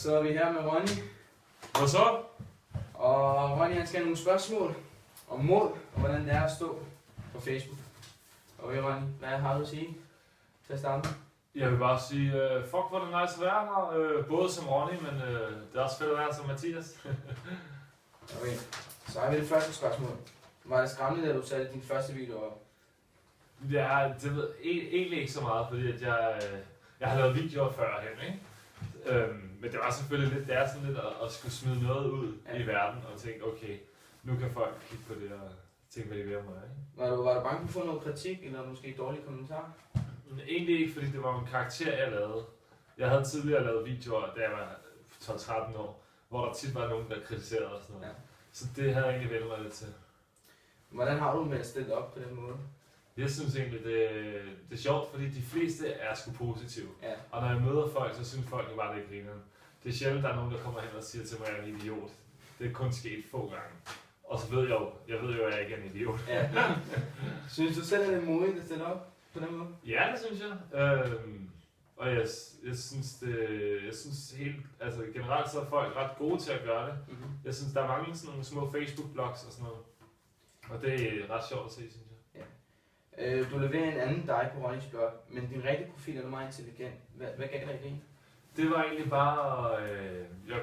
Så er vi her med Ronny. Hvad så? Og Ronny han skal have nogle spørgsmål om mod, og hvordan det er at stå på Facebook. Okay Ronny, hvad har du at sige til at starte med? Jeg vil bare sige, fuck hvor det nice at være her. Både som Ronny, men det er også fedt at være som Mathias. Okay, så har vi det første spørgsmål. Var det skræmmende, da du satte din første video op? Ja, det ved egentlig ikke så meget, fordi at jeg har lavet videoer førhen, ikke? Men det var selvfølgelig lidt, det er sådan lidt at skulle smide noget ud i verden og tænke, okay, nu kan folk kigge på det og tænke, hvad de vil om mig, ikke? Var du bange for at få noget kritik, eller måske dårlige kommentarer? Egentlig ikke, fordi det var en karakter, jeg lavede. Jeg havde tidligere lavet videoer, da jeg var 12-13 år, hvor der tit var nogen, der kritiserede og sådan noget. Ja. Så det havde jeg egentlig vendt mig lidt til. Hvordan har du med at stille op på den måde? Jeg synes egentlig, det er sjovt, fordi de fleste er sgu positive. Ja. Og når jeg møder folk, så synes folk jo bare, det er grineren. Det er sjældent, der er nogen, der kommer hen og siger til mig, at jeg er en idiot. Det er kun sket få gange. Og så ved jeg ved jo, at jeg ikke er en idiot. Ja. Synes du selv, at det er modigt at stille op på den måde? Ja, det synes jeg. Og jeg synes helt, altså generelt så er folk ret gode til at gøre det. Mm-hmm. Jeg synes, der er mange sådan nogle små Facebook-blogs og sådan noget. Og det er ret sjovt at se, synes jeg. Ja. Du leverer en anden dig på Ronnys blog, men din rigtige profil er meget intelligent. Hvad gav dig det? Det var egentlig bare, jeg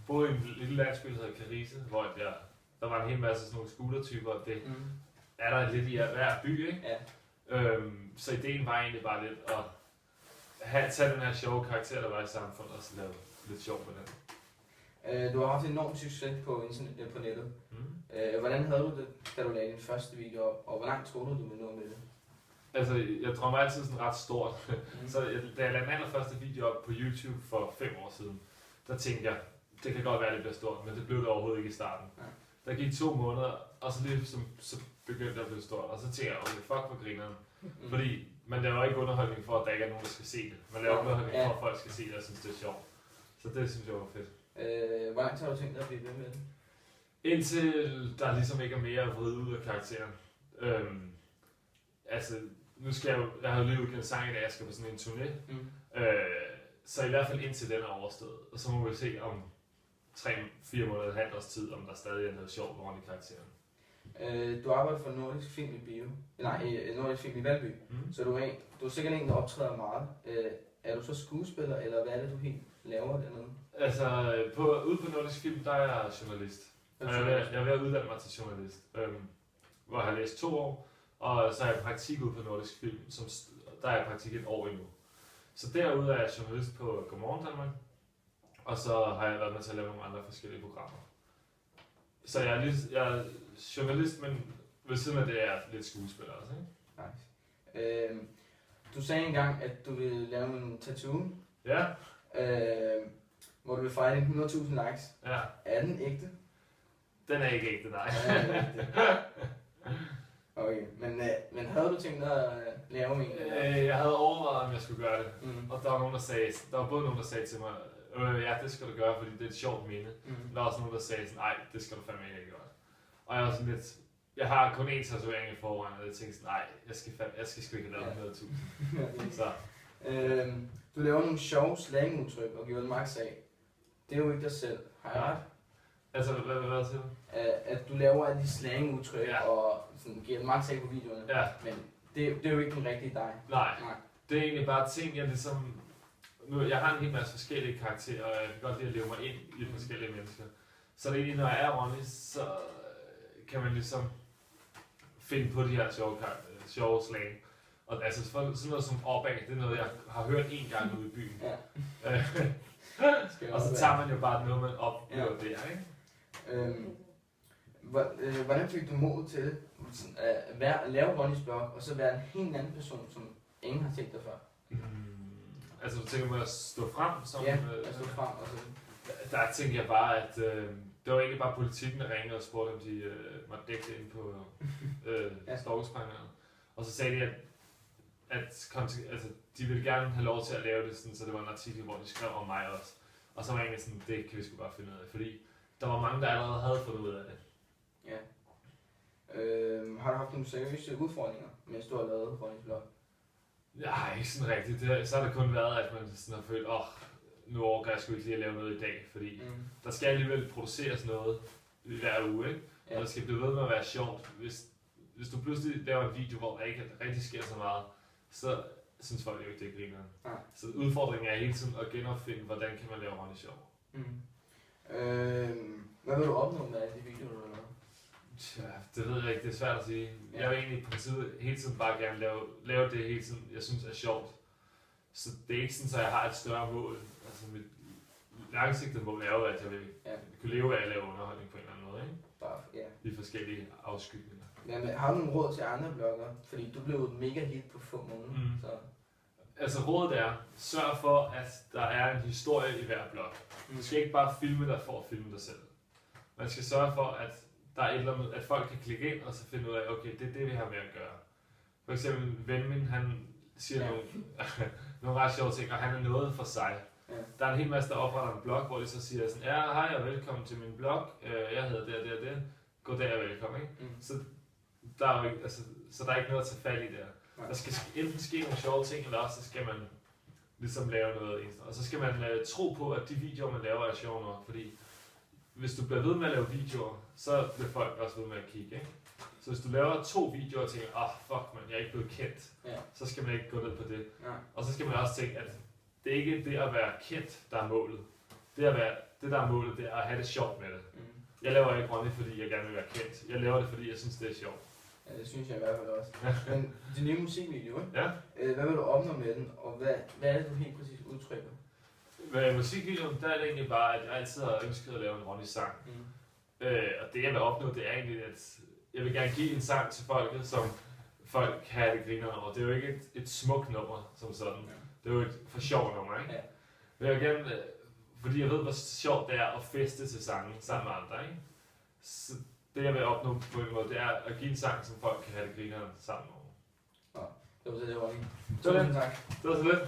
boede i en lille landsby, der hedder Karise, hvor der var en hel masse sådan nogle scooter-typer, og det er der lidt i hver by, ikke? Ja. Så ideen var egentlig bare lidt at tage den her sjove karakter, der var i samfundet, og så lave lidt sjov med den. Du har haft enorm succes på nettet. Hvordan havde du det, da du lagde din første video op, og hvor langt troede du ville nå med det? Altså, jeg drømmer altid sådan ret stort. Så da jeg lagde den allerførste video op på YouTube for 5 år siden, der tænkte jeg, det kan godt være, det bliver stort, men det blev det overhovedet ikke i starten. Ja. Der gik 2 måneder, og så begyndte det at blive stort, og så tænkte jeg, okay, fuck hvor grineren. Fordi man laver ikke underholdning for, at der ikke er nogen, der skal se det. Man laver underholdning for, at folk skal se det og synes, det er sjovt. Så det synes jeg var fedt. Hvor langt har du tænkt dig at blive ved med det? Indtil der ligesom ikke er mere at vride ud af karakteren. Altså, nu skal jeg har jo lige udgivet en sang i dag, jeg skal på sådan en turné. Så i hvert fald indtil den er overstået. Og så må vi se om 3-4 måneder, et halvt års tid, om der stadig er noget sjovt rundt i karakteren. Du arbejder for Nordisk Film i Bio. Nej, Nordisk Film i Valby. Så du er sikkert en, der optræder meget. Er du så skuespiller, eller hvad er det, du helt laver dernede? Altså, ude på Nordisk Film, der er jeg journalist. Jeg er ved at uddanne mig til journalist, hvor jeg har læst 2 år. Og så er jeg praktik ude på Nordisk Film, der er jeg praktik 1 år endnu. Så derude er jeg journalist på Godmorgen Danmark, og så har jeg været med til at lave nogle andre forskellige programmer. Så jeg er journalist, men ved siden af det er jeg lidt skuespiller også, ikke? Nice. Du sagde engang, at du ville lave en tattoo. Ja. Hvor du vil fejre dine 100.000 likes. Ja. Er den ægte? Den er ikke ægte, nej. Okay, men havde du tænkt dig at lave en? Jeg havde overvejet, om jeg skulle gøre det. Og der var både nogen, der sagde til mig, ja, det skal du gøre, fordi det er et sjovt minde. Der var også nogen, der sagde sådan, nej, det skal du fandme ikke gøre. Og jeg var sådan lidt, jeg har kun én tatovering i forvejen, og jeg tænkte sådan, nej, jeg skal sgu ikke lave 100.000. Så. Du laver nogle sjove slangudtryk og giver det max af. Det er jo ikke dig selv. Har jeg ret? Altså, hvad siger du? At du laver alle de slangudtryk og sådan, giver det max af på videoerne. Ja. Men det er jo ikke den rigtige dig. Nej. Det er egentlig bare ting, jeg ligesom... Jeg har en hel masse forskellige karakterer, og jeg kan godt lide at leve mig ind i forskellige mennesker. Så det er egentlig, når jeg er Ronny, så kan man ligesom finde på de her sjove slang. Og altså sådan noget som opad, det er noget, jeg har hørt 1 gang ude i byen. Ja. Og så tager man jo bare noget, man oplever der, ikke? Hvordan fik du mod til at lave Ronnys blog, og så være en helt anden person, som ingen har set dig før? Altså du tænker mig at stå frem? Som, ja, at stå frem. Og så. Der tænkte jeg bare, at det var egentlig bare politikken, der ringede og spurgte, om de måtte dække det ind på stalkesprængerne. Og så sagde de, at de ville gerne have lov til at lave det, sådan, så det var en artikel, hvor de skrev om mig også. Og så var jeg egentlig sådan, det kan vi sgu bare finde ud af, fordi der var mange, der allerede havde fundet ud af det. Ja. Har du haft nogle seriøse udfordringer, mens du har lavet Ronnys blog? Nej, ikke sådan rigtigt. Så har det kun været, at man sådan har følt, nu overgår jeg sgu ikke lige at lave noget i dag, fordi der skal alligevel produceres noget hver uge, ikke? Ja. Og der skal blive ved med at være sjovt. Hvis du pludselig laver en video, hvor der ikke rigtig sker så meget, så synes folk jo ikke, det er griner. Ja. Så udfordringen er hele tiden at genopfinde, hvordan kan man lave Ronny sjov. Hvad vil du opnå med alle de videoer, du laver? Tja, det ved jeg ikke, det er svært at sige. Ja. Jeg vil egentlig i princippet hele tiden bare gerne lave det hele tiden, jeg synes er sjovt. Så det er ikke sådan, at jeg har et større mål. Altså mit langsigtede mål er jo, at jeg vil kunne leve af at lave underholdning på en eller anden måde, ikke? Bare, I forskellige afskygninger. Men har du nogle råd til andre bloggere? Fordi du blev et mega hit på få måneder. Så. Altså rådet er, sørg for, at der er en historie i hver blog. Du skal ikke bare filme dig for at filme dig selv. Man skal sørge for, at der er et eller andet, at folk kan klikke ind og så finde ud af, okay, det er det, vi har med at gøre. For eksempel ven min, han siger nogle ret sjove ting, og han er noget for sig. Ja. Der er en hel masse, der opretter en blog, hvor de så siger sådan, ja, hej og velkommen til min blog, jeg hedder det og det og det, goddag og velkommen, ikke? Så der er jo ikke, altså, så der er ikke noget at tage fat i der. Der skal enten ske nogle sjove ting, eller også så skal man ligesom lave noget eneste. Og så skal man tro på, at de videoer, man laver, er sjove nok, fordi hvis du bliver ved med at lave videoer, så bliver folk også ved med at kigge, ikke? Så hvis du laver 2 videoer og tænker, fuck man, jeg er ikke blevet kendt, så skal man ikke gå ned på det. Ja. Og så skal man også tænke, at det er ikke det at være kendt, der er målet. Det der er målet, det er at have det sjovt med det. Jeg laver ikke Ronny, fordi jeg gerne vil være kendt. Jeg laver det, fordi jeg synes, det er sjovt. Ja, det synes jeg i hvert fald også. Men din nye musikvideo, ikke? Ja. Hvad vil du opnå med den, og hvad er det, du helt præcis udtrykker? Med musikvideoen, der er det egentlig bare, at jeg altid har ønsket at lave en Ronny-sang. Og det jeg vil opnå, det er egentlig, at jeg vil gerne give en sang til folket, som folk kan have det griner over. Det er jo ikke et smukt nummer som sådan. Ja. Det er jo et for sjovt nummer, ikke? Ja. Men jeg vil gerne, fordi jeg ved, hvor sjovt det er at feste til sangen sammen med andre, ikke? Så det jeg vil opnå på en måde, det er at give en sang, som folk kan have det griner sammen over. Ja, det var så det, Ronny. Tusind tak. Det var så lidt.